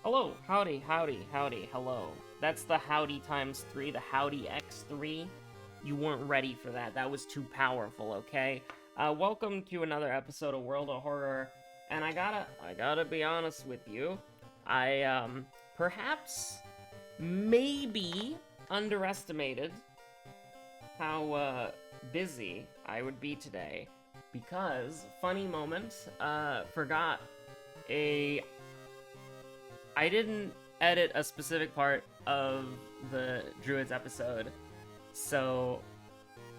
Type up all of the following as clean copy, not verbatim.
Hello, howdy, howdy, howdy, hello. That's the howdy times 3, the howdy x3. You weren't ready for that. That was too powerful, okay? Welcome to another episode of World of Horror. And I gotta be honest with you. I, perhaps, maybe underestimated how, busy I would be today. Because, funny moment, forgot I didn't edit a specific part of the Druids episode, so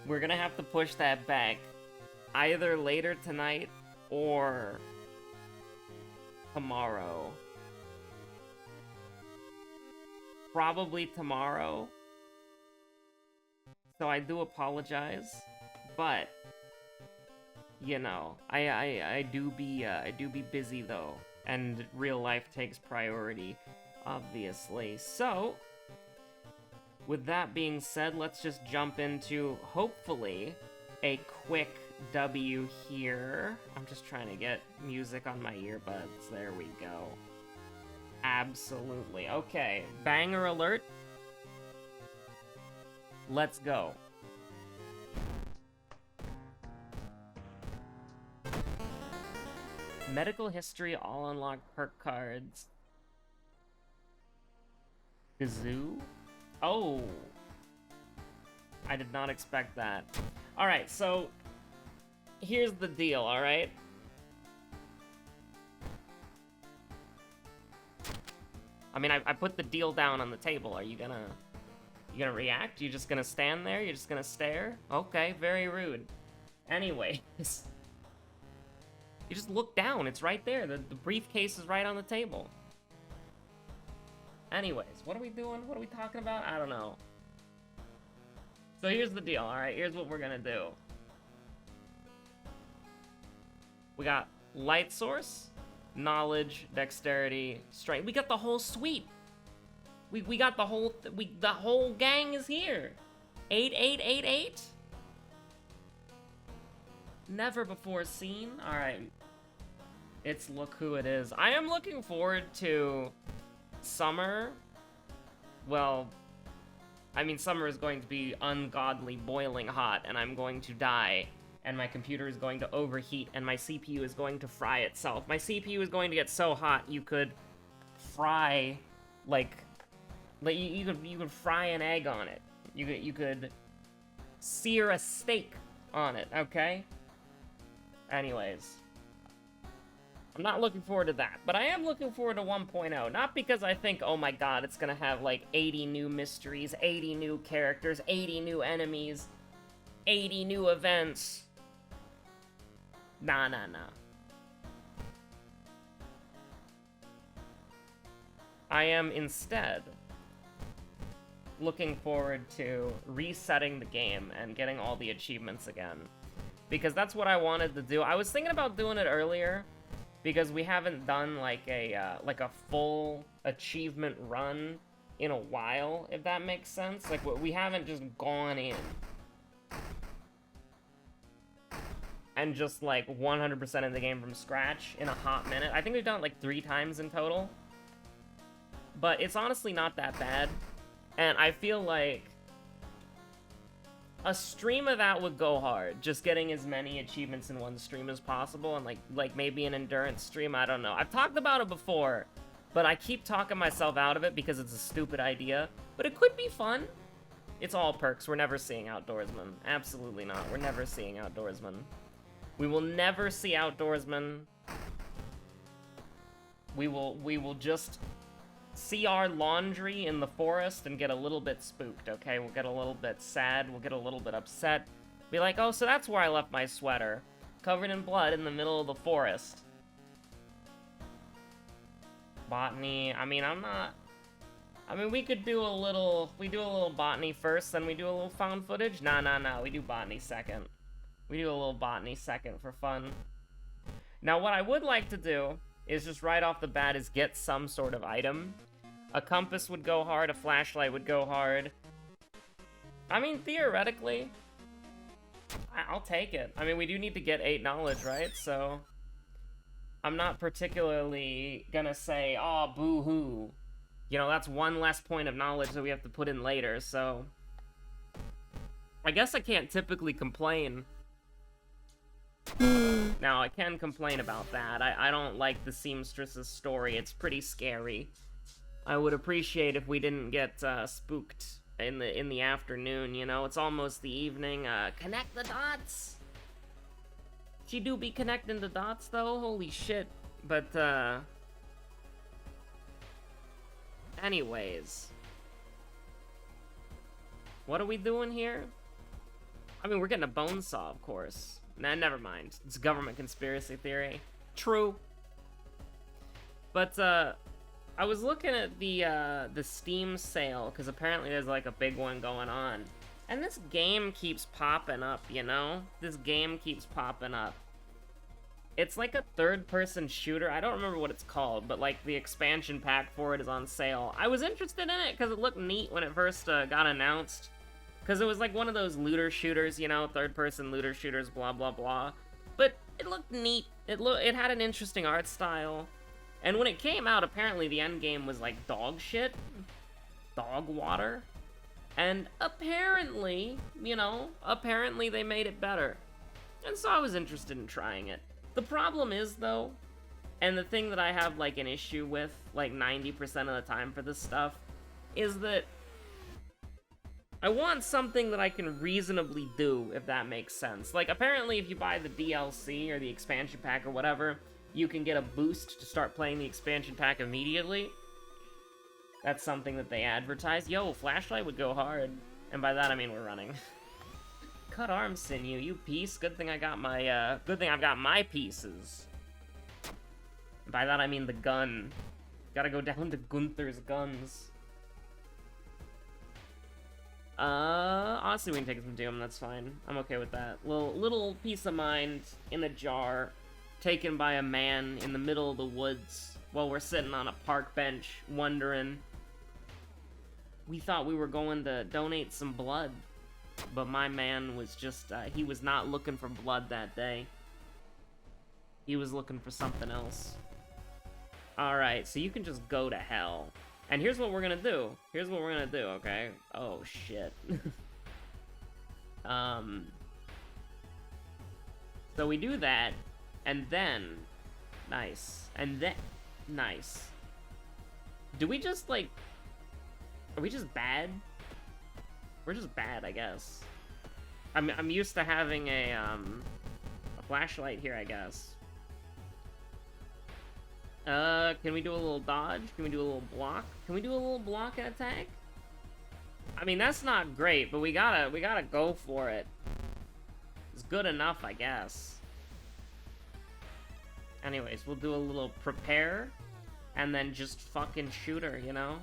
we're gonna have to push that back either later tonight or tomorrow. Probably tomorrow. So I do apologize, but you know, I do be busy though. And real life takes priority, obviously. So, with that being said, let's just jump into, hopefully, a quick W here. I'm just trying to get music on my earbuds. There we go. Absolutely. Okay, banger alert. Let's go. Medical history, all unlocked perk cards. Kazoo? Oh! I did not expect that. Alright, so here's the deal, alright? I mean, I put the deal down on the table. Are you gonna react? You just gonna stand there? You're just gonna stare? Okay, very rude. Anyways. You just look down, it's right there. The briefcase is right on the table. Anyways, what are we doing? What are we talking about? I don't know. So here's the deal, alright? Here's what we're gonna do. We got light source, knowledge, dexterity, strength. We got the whole suite. We got the whole the whole gang is here. 8888? Never before seen. Alright. It's look who it is. I am looking forward to summer. Well, I mean, summer is going to be ungodly boiling hot, and I'm going to die, and my computer is going to overheat, and my CPU is going to fry itself. My CPU is going to get so hot you could fry, like you could fry an egg on it. You could sear a steak on it, okay? Anyways, I'm not looking forward to that, but I am looking forward to 1.0. Not because I think, oh my god, it's gonna have like 80 new mysteries, 80 new characters, 80 new enemies, 80 new events. Nah. I am instead looking forward to resetting the game and getting all the achievements again. Because that's what I wanted to do. I was thinking about doing it earlier, because we haven't done like a full achievement run in a while, if that makes sense. Like, we haven't just gone in and just like 100% of the game from scratch in a hot minute. I think we've done it like 3 times in total, but it's honestly not that bad, and I feel like a stream of that would go hard, just getting as many achievements in one stream as possible, and like maybe an endurance stream, I don't know. I've talked about it before, but I keep talking myself out of it because it's a stupid idea, but it could be fun. It's all perks. We're never seeing Outdoorsman. Absolutely not. We're never seeing Outdoorsman. We will never see Outdoorsman. We will just see our laundry in the forest and get a little bit spooked, okay? We'll get a little bit sad, we'll get a little bit upset. Be like, oh, so that's where I left my sweater. Covered in blood in the middle of the forest. Botany, I mean, we could do a little, we do a little botany first, then we do a little found footage? Nah, we do botany second. We do a little botany second for fun. Now, what I would like to do is just right off the bat is get some sort of item. A compass would go hard, a flashlight would go hard. I mean, theoretically, I'll take it. I mean, we do need to get 8 knowledge, right? So I'm not particularly gonna say, oh, boo-hoo. You know, that's one less point of knowledge that we have to put in later, so... I guess I can't typically complain. Now, I can complain about that. I don't like the seamstress's story. It's pretty scary. I would appreciate if we didn't get spooked in the afternoon, you know? It's almost the evening. Connect the dots! She do be connecting the dots, though? Holy shit. But, anyways. What are we doing here? I mean, we're getting a bone saw, of course. Nah, never mind. It's government conspiracy theory. True. But, I was looking at the Steam sale, because apparently there's, like, a big one going on. And this game keeps popping up, you know? This game keeps popping up. It's like a third-person shooter. I don't remember what it's called, but, like, the expansion pack for it is on sale. I was interested in it, because it looked neat when it first got announced. Because it was like one of those looter shooters, you know, third-person looter shooters, blah, blah, blah. But it looked neat. It had an interesting art style. And when it came out, apparently the endgame was like dog shit. Dog water. And apparently, you know, apparently they made it better. And so I was interested in trying it. The problem is, though, and the thing that I have, like, an issue with, like, 90% of the time for this stuff, is that I want something that I can reasonably do, if that makes sense. Like, apparently if you buy the DLC or the expansion pack or whatever, you can get a boost to start playing the expansion pack immediately. That's something that they advertise. Yo, flashlight would go hard. And by that I mean we're running. Cut arm sinew, you piece. Good thing I got my, good thing I've got my pieces. By that I mean the gun. Gotta go down to Gunther's guns. Honestly, we can take it from Doom, that's fine. I'm okay with that. Little piece of mind in a jar, taken by a man in the middle of the woods, while we're sitting on a park bench, wondering. We thought we were going to donate some blood, but my man was just, he was not looking for blood that day. He was looking for something else. Alright, so you can just go to hell. And here's what we're gonna do. Here's what we're gonna do, okay? Oh, shit. So we do that, and then... Nice. And then... Nice. Do we just, like... Are we just bad? We're just bad, I guess. I'm used to having a flashlight here, I guess. Can we do a little dodge? Can we do a little block? Can we do a little block and attack? I mean, that's not great, but we gotta go for it. It's good enough, I guess. Anyways, we'll do a little prepare, and then just fucking shoot her, you know?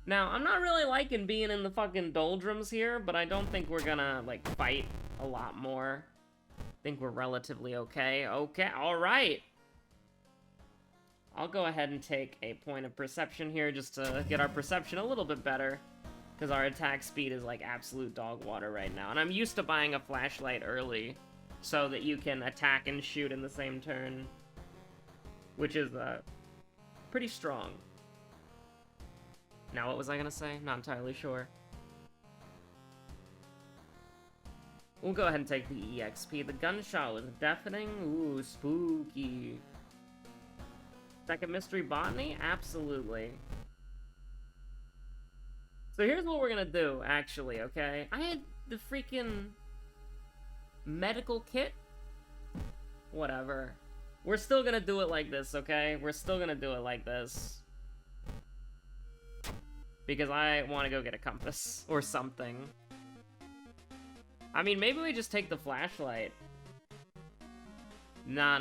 Now, I'm not really liking being in the fucking doldrums here, but I don't think we're gonna, like, fight a lot more. I think we're relatively okay. Okay, alright! I'll go ahead and take a point of perception here just to get our perception a little bit better. Because our attack speed is, like, absolute dog water right now. And I'm used to buying a flashlight early so that you can attack and shoot in the same turn. Which is, pretty strong. Now, what was I gonna say? Not entirely sure. We'll go ahead and take the EXP. The gunshot was deafening. Ooh, spooky. Second mystery botany? Absolutely. So here's what we're gonna do, actually, okay? I had the freaking medical kit? Whatever. We're still gonna do it like this, okay? We're still gonna do it like this. Because I want to go get a compass or something. I mean, maybe we just take the flashlight. Nah.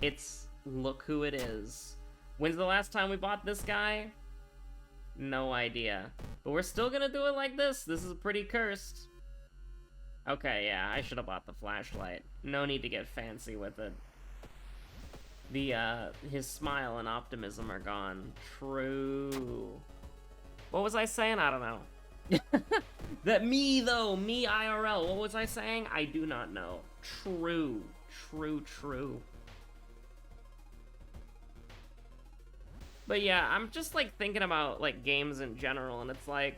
It's look who it is. When's the last time we bought this guy? No idea. But we're still gonna do it like this. This is pretty cursed. Okay, yeah, I should have bought the flashlight. No need to get fancy with it. His smile and optimism are gone. True. What was I saying? I don't know. That me, though, me IRL, what was I saying? I do not know. True. True. But yeah, I'm just, like, thinking about, like, games in general, and it's like...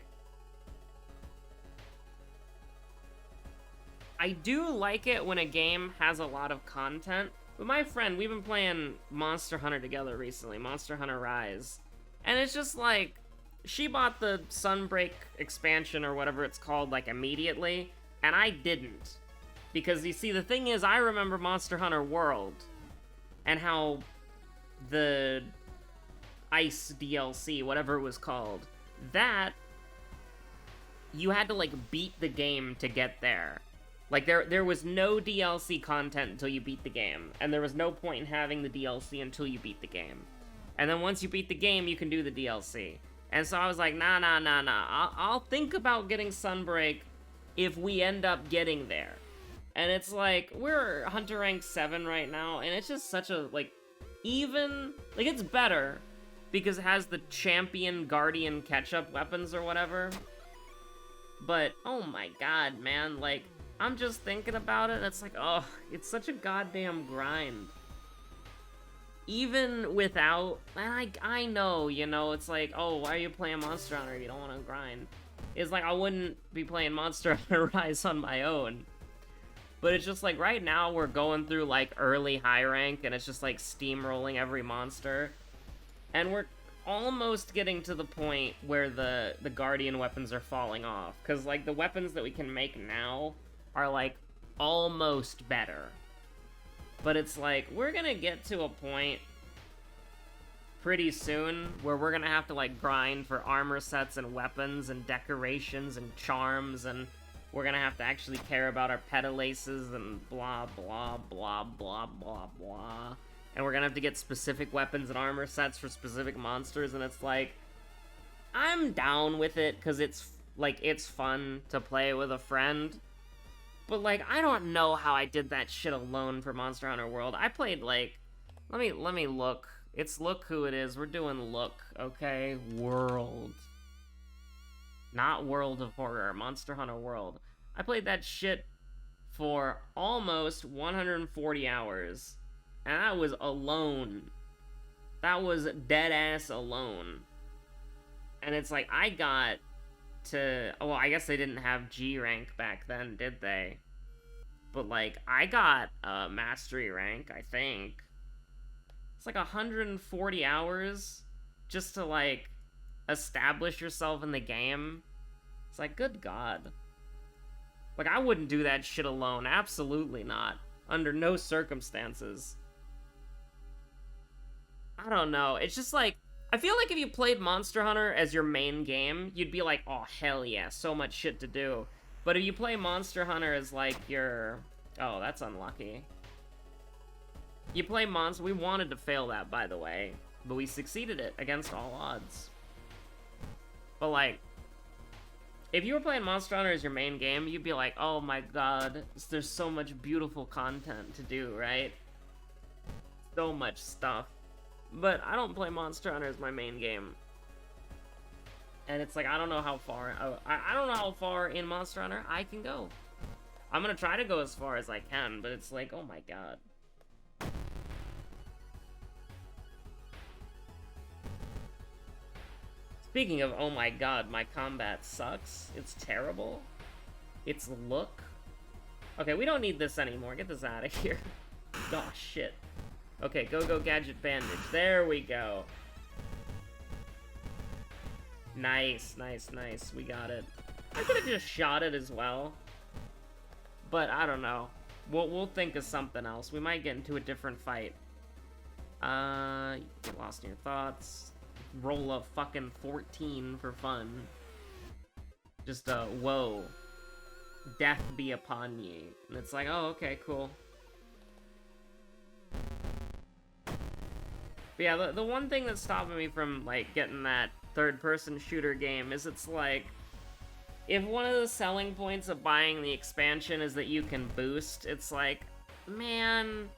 I do like it when a game has a lot of content, but my friend, we've been playing Monster Hunter together recently, Monster Hunter Rise, and it's just like, she bought the Sunbreak expansion or whatever it's called, like, immediately, and I didn't. Because, you see, the thing is, I remember Monster Hunter World, and how the Ice DLC, whatever it was called, that, you had to, like, beat the game to get there. Like, there was no DLC content until you beat the game, and there was no point in having the DLC until you beat the game. And then once you beat the game, you can do the DLC. And so I was like, nah. I'll think about getting Sunbreak if we end up getting there. And it's like, we're Hunter Rank 7 right now, and it's just such a, like, even... Like, it's better, because it has the Champion Guardian catch-up weapons or whatever. But, oh my god, man, like... I'm just thinking about it, and it's like, oh, it's such a goddamn grind. Even without, and I know, you know, it's like, oh, why are you playing Monster Hunter if you don't want to grind? It's like, I wouldn't be playing Monster Hunter Rise on my own. But it's just like, right now, we're going through, like, early high rank, and it's just, like, steamrolling every monster. And we're almost getting to the point where the Guardian weapons are falling off. Because, like, the weapons that we can make now are, like, almost better. But it's like, we're gonna get to a point pretty soon where we're gonna have to, like, grind for armor sets and weapons and decorations and charms, and we're gonna have to actually care about our petalaces and blah, blah, blah, blah, blah, blah. And we're gonna have to get specific weapons and armor sets for specific monsters, and it's like, I'm down with it, because it's, like, it's fun to play with a friend. But, like, I don't know how I did that shit alone for Monster Hunter World. I played, like... Let me look. It's Look Who It Is. We're doing Look, okay? World. Not World of Horror. Monster Hunter World. I played that shit for almost 140 hours. And I was alone. That was dead-ass alone. And it's like, I got... to... Well, I guess they didn't have G rank back then, did they? But, like, I got mastery rank, I think. It's like 140 hours just to, like, establish yourself in the game. It's like, good god. Like, I wouldn't do that shit alone. Absolutely not. Under no circumstances. I don't know. It's just like... I feel like if you played Monster Hunter as your main game, you'd be like, oh, hell yeah, so much shit to do. But if you play Monster Hunter as, like, your... Oh, that's unlucky. You play Monster... We wanted to fail that, by the way. But we succeeded it against all odds. But, like... If you were playing Monster Hunter as your main game, you'd be like, oh my god, there's so much beautiful content to do, right? So much stuff. But I don't play Monster Hunter as my main game. And it's like, I don't know how far... I don't know how far in Monster Hunter I can go. I'm gonna try to go as far as I can, but it's like, oh my god. Speaking of, oh my god, my combat sucks. It's terrible. It's Look. Okay, we don't need this anymore. Get this out of here. Oh, shit. Okay, go Gadget Bandage. There we go. Nice. We got it. I could have just shot it as well. But I don't know. We'll think of something else. We might get into a different fight. Get lost in your thoughts. Roll a fucking 14 for fun. Just whoa. Death be upon ye. And it's like, oh, okay, cool. But yeah, the one thing that's stopping me from, like, getting that third-person shooter game is it's like, if one of the selling points of buying the expansion is that you can boost, it's like, man,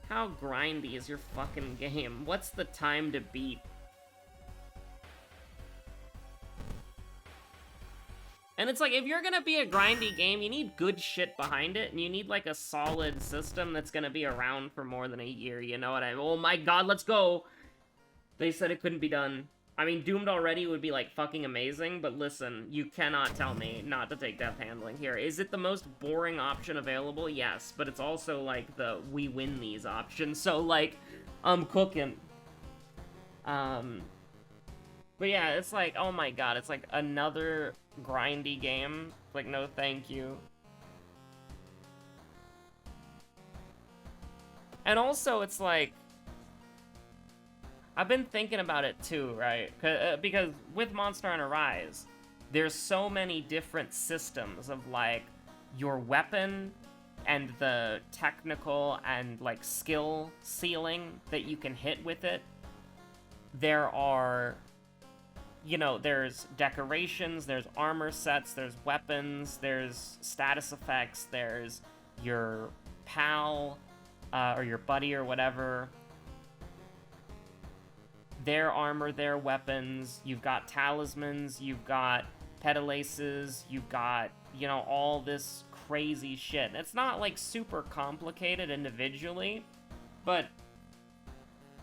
how grindy is your fucking game? What's the time to beat? And it's like, if you're gonna be a grindy game, you need good shit behind it, and you need, like, a solid system that's gonna be around for more than a year, you know what I mean? Oh my god, let's go! They said it couldn't be done. I mean, Doomed already would be, like, fucking amazing, but listen, you cannot tell me not to take death handling here. Is it the most boring option available? Yes, but it's also, like, the we win these option, so, like, I'm cooking. But yeah, it's like, oh my god, it's like another grindy game. Like, no thank you. And also, it's like, I've been thinking about it too, right? Because with Monster Hunter Rise, there's so many different systems of, like, your weapon and the technical and, like, skill ceiling that you can hit with it. There are, you know, there's decorations, there's armor sets, there's weapons, there's status effects, there's your pal, or your buddy or whatever. Their armor, their weapons, you've got talismans, you've got pedalaces, you've got, you know, all this crazy shit. It's not, like, super complicated individually, but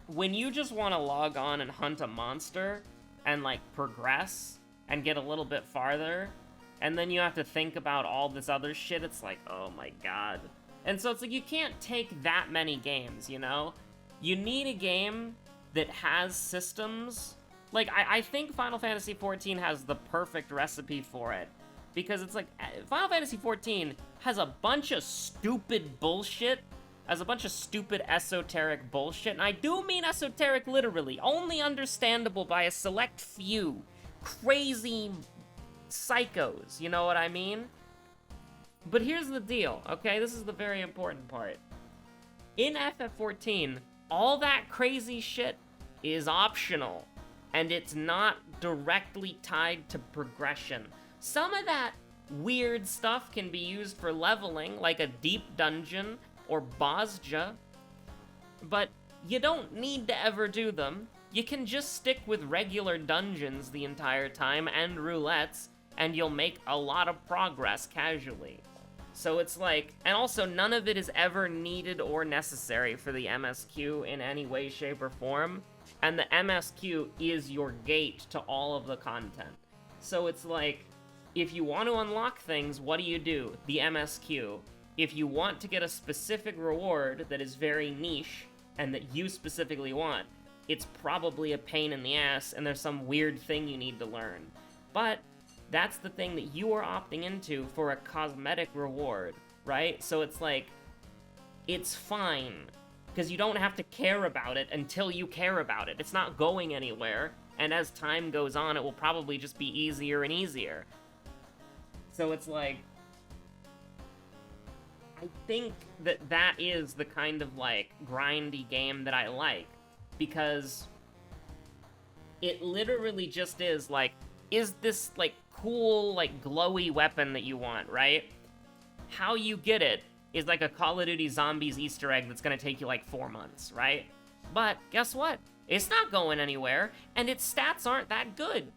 when you just want to log on and hunt a monster and, like, progress and get a little bit farther, and then you have to think about all this other shit, it's like, oh my god. And so it's like, you can't take that many games, you know? You need a game that has systems. Like, I think Final Fantasy XIV has the perfect recipe for it. Because it's like, Final Fantasy XIV has a bunch of stupid bullshit, has a bunch of stupid esoteric bullshit, and I do mean esoteric literally, only understandable by a select few crazy psychos, you know what I mean? But here's the deal, okay? This is the very important part. In FF14, all that crazy shit is optional, and it's not directly tied to progression. Some of that weird stuff can be used for leveling, like a deep dungeon or Bozja, but you don't need to ever do them. You can just stick with regular dungeons the entire time and roulettes, and you'll make a lot of progress casually. So it's like, and also none of it is ever needed or necessary for the MSQ in any way, shape, or form. And the MSQ is your gate to all of the content. So it's like, if you want to unlock things, what do? The MSQ. If you want to get a specific reward that is very niche and that you specifically want, it's probably a pain in the ass and there's some weird thing you need to learn. But that's the thing that you are opting into for a cosmetic reward, right? So it's like, it's fine, because you don't have to care about it until you care about it. It's not going anywhere, and as time goes on, it will probably just be easier and easier. So it's like, I think that that is the kind of, like, grindy game that I like, because it literally just is, like, is this, like, cool, like, glowy weapon that you want, right? How you get it is like a Call of Duty Zombies Easter egg that's gonna take you, like, 4 months, right? But guess what? It's not going anywhere, and its stats aren't that good.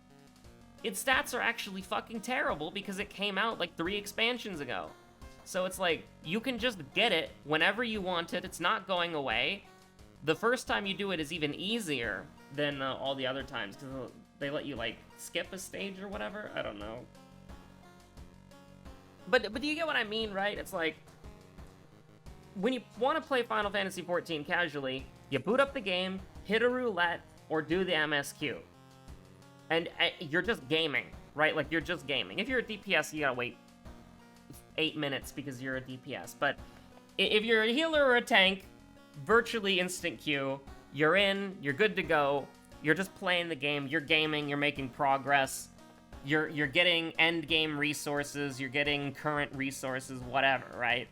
Its stats are actually fucking terrible because it came out, like, 3 expansions ago. So it's like, you can just get it whenever you want it, it's not going away. The first time you do it is even easier than all the other times, because they let you, like, skip a stage or whatever? I don't know. But do you get what I mean, right? It's like, when you want to play Final Fantasy XIV casually, you boot up the game, hit a roulette, or do the MSQ. And you're just gaming, right? Like, you're just gaming. If you're a DPS, you gotta wait 8 minutes because you're a DPS. But if you're a healer or a tank, virtually instant queue, you're in, you're good to go, you're just playing the game, you're gaming, you're making progress, you're getting end game resources, you're getting current resources, whatever, right?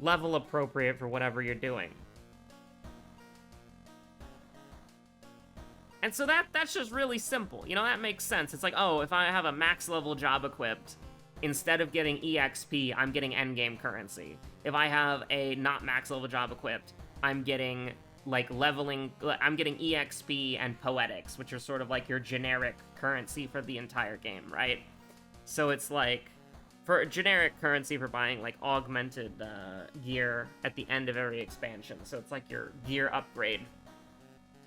Level appropriate for whatever you're doing. And so that's just really simple, you know, that makes sense. It's like, oh, if I have a max level job equipped, instead of getting EXP, I'm getting endgame currency. If I have a not max level job equipped, I'm getting, like, leveling, I'm getting EXP and poetics, which are sort of like your generic currency for the entire game, right? So it's like, for a generic currency for buying, like, augmented gear at the end of every expansion. So it's like your gear upgrade.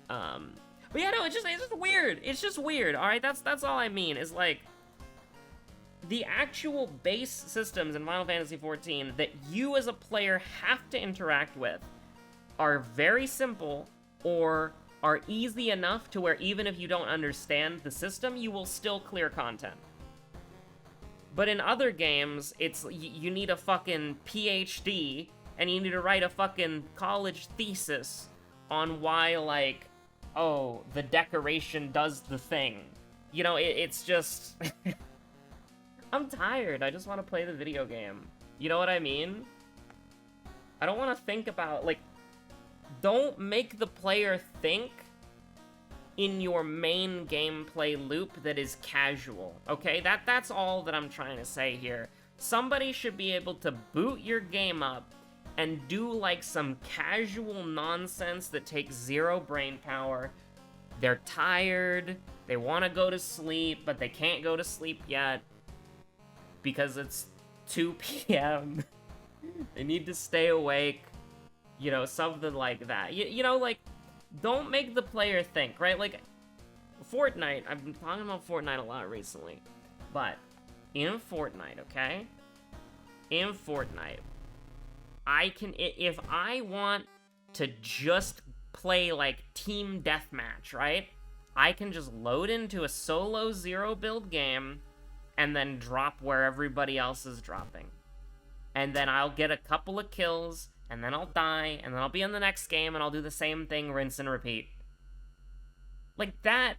But yeah, no, it's just weird. It's just weird, alright? That's all I mean, is like, the actual base systems in Final Fantasy XIV that you as a player have to interact with are very simple, or are easy enough to where even if you don't understand the system, you will still clear content. But in other games, it's you need a fucking PhD, and you need to write a fucking college thesis on why, like, oh, the decoration does the thing. You know, it's just... I'm tired. I just want to play the video game. You know what I mean? I don't want to think about, like... Don't make the player think in your main gameplay loop that is casual, okay? That's all that I'm trying to say here. Somebody should be able to boot your game up and do, like, some casual nonsense that takes zero brain power. They're tired, they want to go to sleep, but they can't go to sleep yet because it's 2 p.m. They need to stay awake. You know, something like that. You know, like, don't make the player think, right? Like, Fortnite, I've been talking about Fortnite a lot recently, but in Fortnite, okay? In Fortnite, I can, if I want to just play, like, team deathmatch, right? I can just load into a solo zero build game and then drop where everybody else is dropping. And then I'll get a couple of kills, and then I'll die, and then I'll be in the next game, and I'll do the same thing, rinse and repeat. Like, that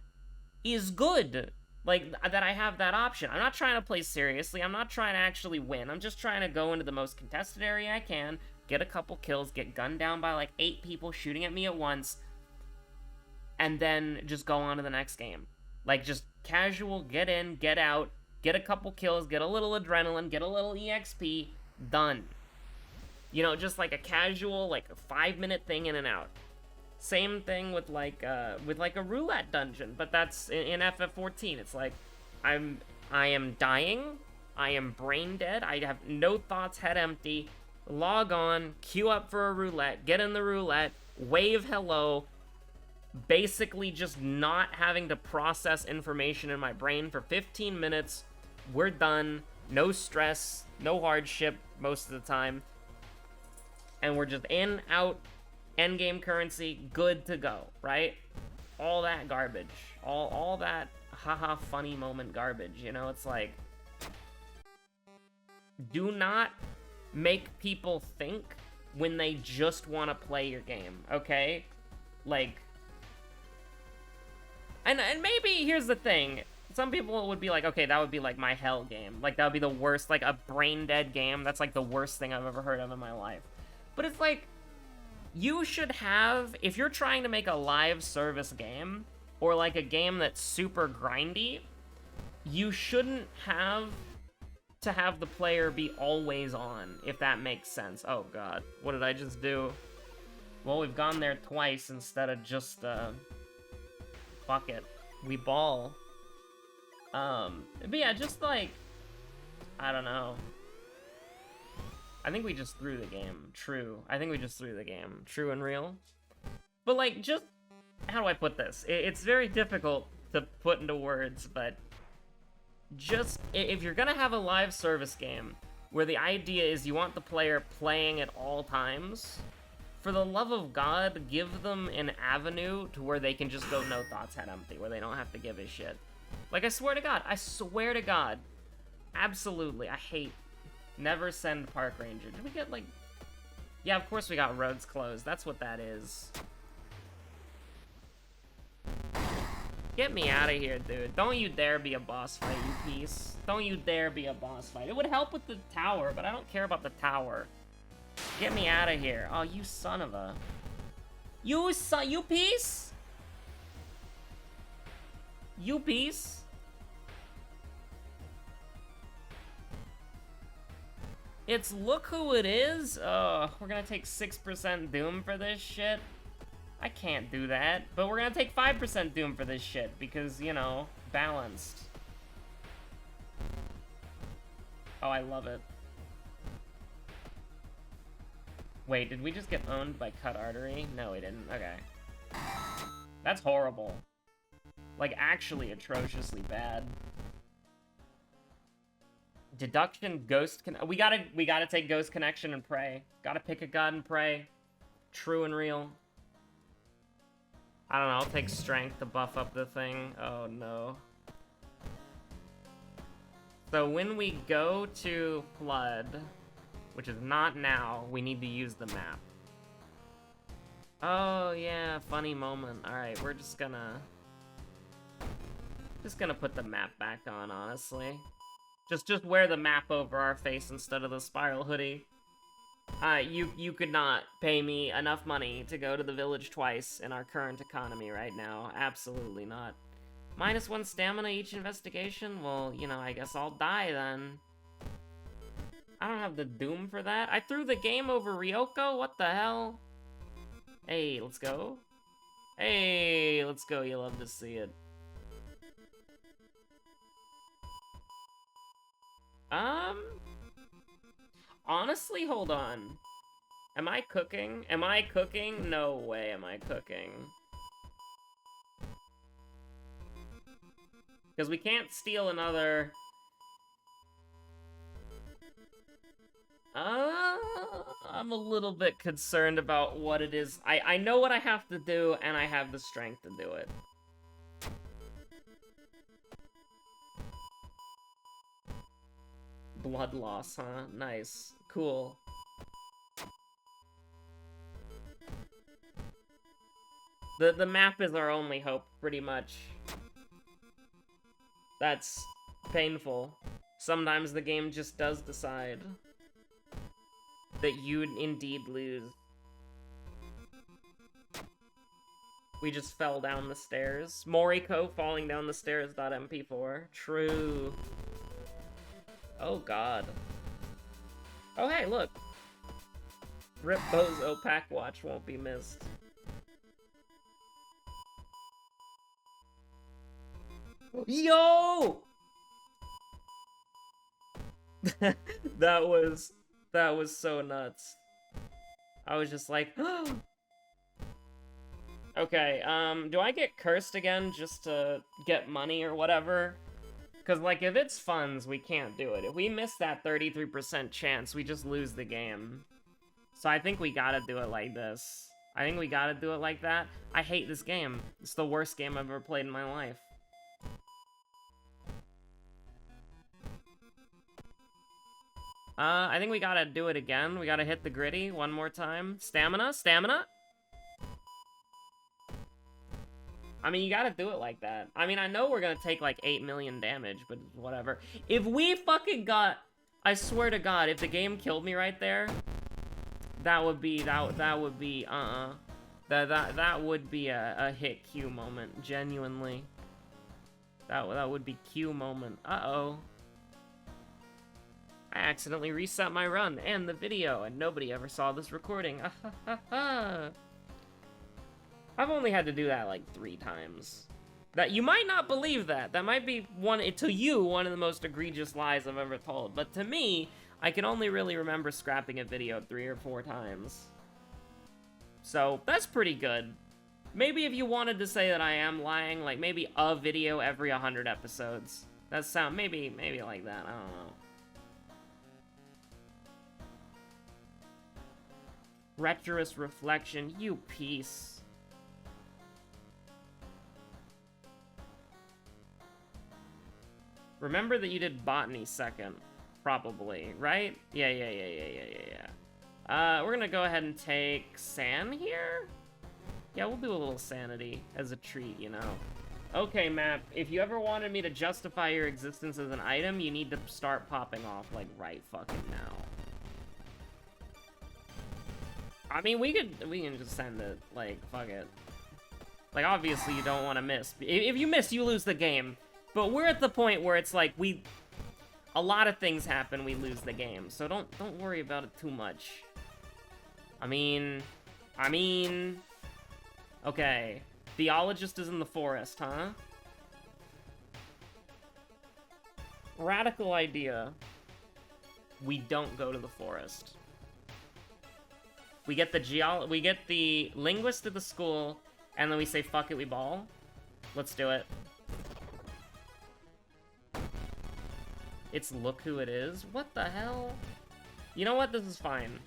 is good. Like, that I have that option. I'm not trying to play seriously, I'm not trying to actually win, I'm just trying to go into the most contested area I can, get a couple kills, get gunned down by, like, 8 people shooting at me at once, and then just go on to the next game. Like, just casual, get in, get out, get a couple kills, get a little adrenaline, get a little EXP, done. You know, just like a casual, like a 5-minute thing in and out. Same thing with like a roulette dungeon, but that's in FF14. It's like, I am dying, I am brain dead, I have no thoughts, head empty. Log on, queue up for a roulette, get in the roulette, wave hello. Basically just not having to process information in my brain for 15 minutes. We're done. No stress, no hardship most of the time. And we're just in, out, endgame currency, good to go, right? All that garbage. All that haha funny moment garbage, you know? It's like, do not make people think when they just want to play your game, okay? Like, and maybe, here's the thing, some people would be like, okay, that would be like my hell game. Like, that would be the worst, like a brain dead game. That's like the worst thing I've ever heard of in my life. But it's like, you should have, if you're trying to make a live service game, or like a game that's super grindy, you shouldn't have to have the player be always on, if that makes sense. Oh god, what did I just do? Well, we've gone there twice instead of just, fuck it. We ball. But yeah, just like, I don't know. I think we just threw the game. True. I think we just threw the game. True and real. But like, just, how do I put this? It's very difficult to put into words, but just, if you're gonna have a live service game where the idea is you want the player playing at all times, for the love of God, give them an avenue to where they can just go no thoughts, head empty, where they don't have to give a shit. Like, I swear to God, absolutely, I hate, never send Park Ranger. Did we get, like, yeah, of course we got roads closed, that's what that is. Get me out of here, dude. Don't you dare be a boss fight, you piece. Don't you dare be a boss fight. It would help with the tower, but I don't care about the tower. Get me out of here. Oh, you son of a... You piece? You piece? It's look who it is? We're gonna take 6% Doom for this shit? I can't do that, but we're gonna take 5% Doom for this shit, because, you know, balanced. Oh, I love it. Wait, did we just get owned by Cut Artery? No, we didn't. Okay. That's horrible. Like, actually atrociously bad. Deduction, Ghost we gotta take Ghost Connection and pray. Gotta pick a god and pray. True and real. I don't know, I'll take Strength to buff up the thing. Oh, no. So when we go to Flood, which is not now, we need to use the map. Oh, yeah, funny moment. Alright, we're just gonna put the map back on, honestly. Just wear the map over our face instead of the spiral hoodie. You could not pay me enough money to go to the village twice in our current economy right now. Absolutely not. -1 stamina each investigation? Well, you know, I guess I'll die then. I don't have the doom for that. I threw the game over Ryoko? What the hell? Hey, let's go. Hey, let's go. You love to see it. Honestly, hold on. Am I cooking? Am I cooking? No way am I cooking. Because we can't steal another... I'm a little bit concerned about what it is. I know what I have to do, and I have the strength to do it. Blood loss, huh? Nice. Cool. The map is our only hope, pretty much. That's painful. Sometimes the game just does decide that you'd indeed lose. We just fell down the stairs. Moriko falling down the stairs.mp4. True. Oh god. Oh hey, look. Rip Bozo pack watch won't be missed. Yo! that was so nuts. I was just like, okay, do I get cursed again just to get money or whatever? Because, like, if it's funds, we can't do it. If we miss that 33% chance, we just lose the game. So I think we gotta do it like this. I think we gotta do it like that. I hate this game. It's the worst game I've ever played in my life. I think we gotta do it again. We gotta hit the gritty one more time. Stamina? Stamina? I mean, you gotta do it like that. I mean, I know we're gonna take like 8 million damage, but whatever. If we fucking got... I swear to God, if the game killed me right there, that would be, that would be, that would be a hit Q moment, genuinely. That would be Q moment. Uh-oh. I accidentally reset my run and the video, and nobody ever saw this recording. I've only had to do that like 3 times. That you might not believe that. That might be one of the most egregious lies I've ever told. But to me, I can only really remember scrapping a video 3 or 4 times. So that's pretty good. Maybe if you wanted to say that I am lying, like maybe a video every 100 episodes. That sound maybe like that. I don't know. Retrous reflection, you piece. Remember that you did botany second, probably, right? Yeah. We're gonna go ahead and take San here? Yeah, we'll do a little sanity as a treat, you know. Okay, map, if you ever wanted me to justify your existence as an item, you need to start popping off, like, right fucking now. I mean, we can just send it, like, fuck it. Like, obviously you don't want to miss. If you miss, you lose the game. But we're at the point where it's like, a lot of things happen, we lose the game. So don't worry about it too much. I mean, okay. Theologist is in the forest, huh? Radical idea. we don't go to the forest. We get the linguist at the school, and then we say, fuck it, we ball. Let's do it. It's look who it is? What the hell? You know what? This is fine.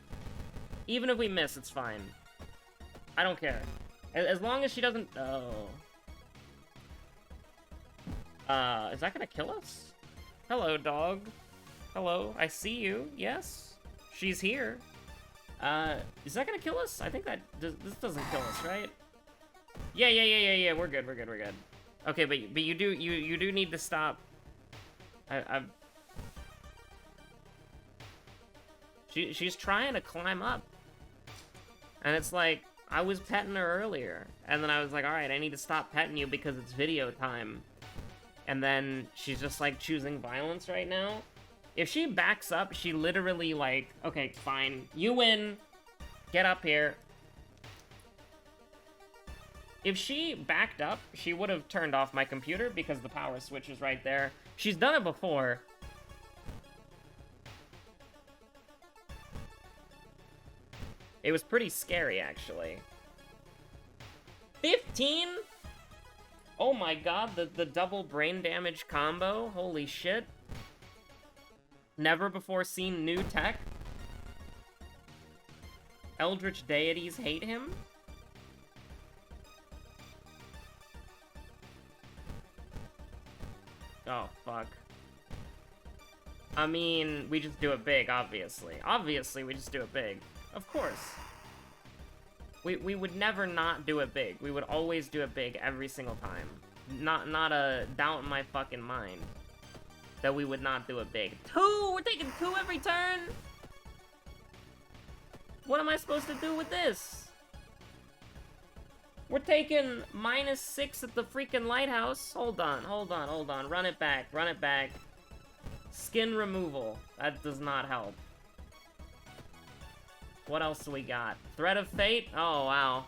Even if we miss, it's fine. I don't care. As long as she doesn't... Oh. Is that gonna kill us? Hello, dog. Hello, I see you. Yes. She's here. Is that gonna kill us? I think that... This doesn't kill us, right? Yeah. We're good. Okay, but you do need to stop. She's trying to climb up. And it's like, I was petting her earlier. And then I was like, alright, I need to stop petting you because it's video time. And then she's just like choosing violence right now. If she backs up, she literally like, okay, fine. You win. Get up here. If she backed up, she would have turned off my computer because the power switch is right there. She's done it before. It was pretty scary, actually. 15? Oh my god, the double brain damage combo. Holy shit. Never before seen new tech. Eldritch deities hate him. Oh, fuck. I mean, we just do it big, obviously. Obviously, we just do it big. Of course. We would never not do it big. We would always do it big every single time. Not a doubt in my fucking mind that we would not do it big. 2! We're taking 2 every turn! What am I supposed to do with this? We're taking -6 at the freaking lighthouse. Hold on. Run it back. Skin removal. That does not help. What else do we got? Threat of Fate? Oh, wow.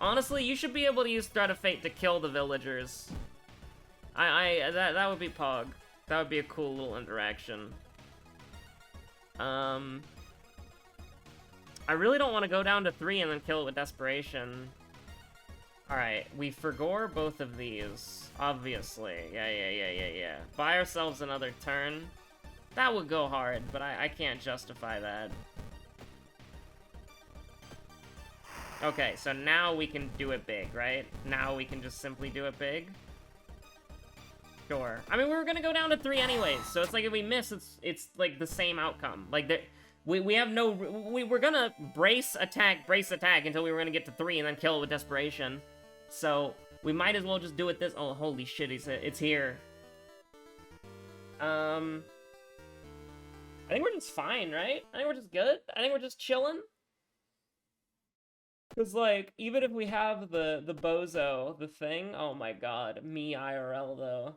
Honestly, you should be able to use Threat of Fate to kill the villagers. That would be Pog. That would be a cool little interaction. I really don't want to go down to 3 and then kill it with Desperation. Alright, we forgore both of these. Obviously. Yeah. Buy ourselves another turn. That would go hard, but I can't justify that. Okay, so now we can do it big, right? Now we can just simply do it big? Sure. I mean, we were gonna go down to 3 anyways, so it's like if we miss, it's like the same outcome. Like, we have no... We were gonna brace attack until we were gonna get to 3 and then kill it with Desperation. So, we might as well just do it this... Oh, holy shit, it's here. I think we're just fine, right? I think we're just good. I think we're just chilling. Because, like, even if we have the bozo, the thing, oh my god, me IRL, though.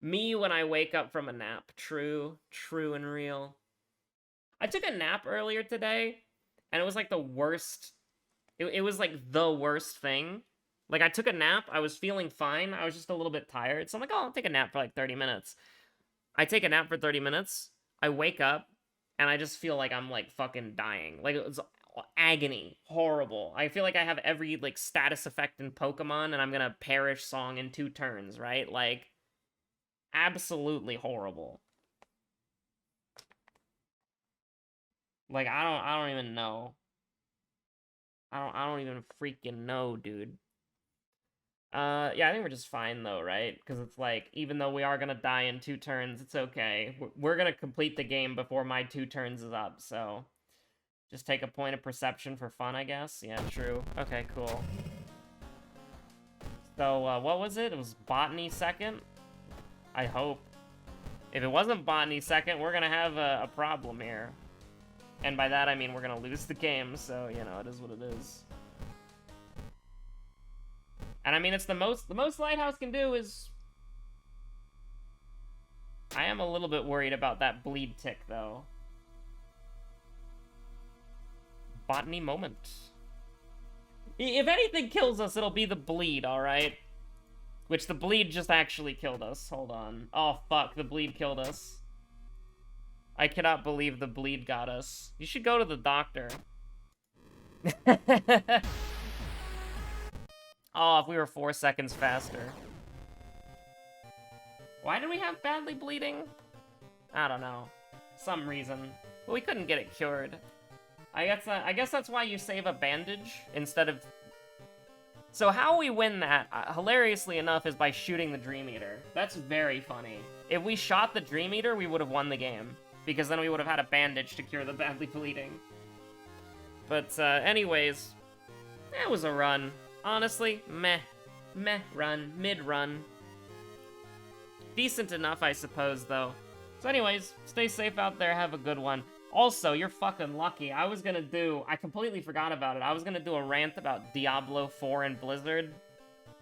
Me when I wake up from a nap. True and real. I took a nap earlier today, and it was, like, the worst. It was, like, the worst thing. Like, I took a nap, I was feeling fine, I was just a little bit tired, so I'm like, oh, I'll take a nap for, like, 30 minutes. I take a nap for 30 minutes, I wake up, and I just feel like I'm, like, fucking dying. Like, it was agony. Horrible. I feel like I have every, like, status effect in Pokemon, and I'm gonna perish song in 2 turns, right? Like, absolutely horrible. Like, I don't even know. I don't even freaking know, dude. Yeah, I think we're just fine, though, right? Because it's like, even though we are gonna die in 2 turns, it's okay. We're gonna complete the game before my 2 turns is up, so... Just take a point of perception for fun, I guess? Yeah, true. Okay, cool. So, what was it? It was Botany second? I hope. If it wasn't Botany second, we're gonna have a problem here. And by that, I mean we're gonna lose the game, so, you know, it is what it is. And I mean, it's the most Lighthouse can do is... I am a little bit worried about that bleed tick, though. Botany moment. If anything kills us, it'll be the bleed, alright? Which the bleed just actually killed us. Hold on. Oh, fuck, the bleed killed us. I cannot believe the bleed got us. You should go to the doctor. Oh, if we were 4 seconds faster. Why did we have badly bleeding? I don't know. Some reason. But we couldn't get it cured. I guess that's why you save a bandage instead of... So how we win that, hilariously enough, is by shooting the Dream Eater. That's very funny. If we shot the Dream Eater, we would have won the game. Because then we would have had a bandage to cure the badly bleeding. But, anyways, that was a run. Honestly, meh. Meh run. Mid-run. Decent enough, I suppose, though. So anyways, stay safe out there, have a good one. Also, you're fucking lucky. I completely forgot about it. I was gonna do a rant about Diablo 4 and Blizzard.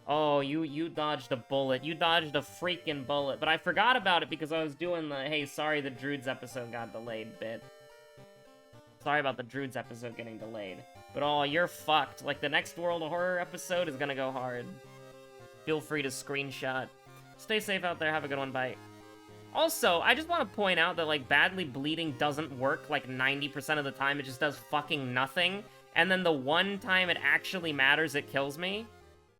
Oh, you dodged a bullet. You dodged a freaking bullet. But I forgot about it because I was doing the, hey, sorry the Druids episode got delayed bit. Sorry about the Druids episode getting delayed. But oh, you're fucked. Like, the next World of Horror episode is gonna go hard. Feel free to screenshot. Stay safe out there, have a good one, bye. Also, I just want to point out that, like, badly bleeding doesn't work, like, 90% of the time. It just does fucking nothing. And then the one time it actually matters, it kills me.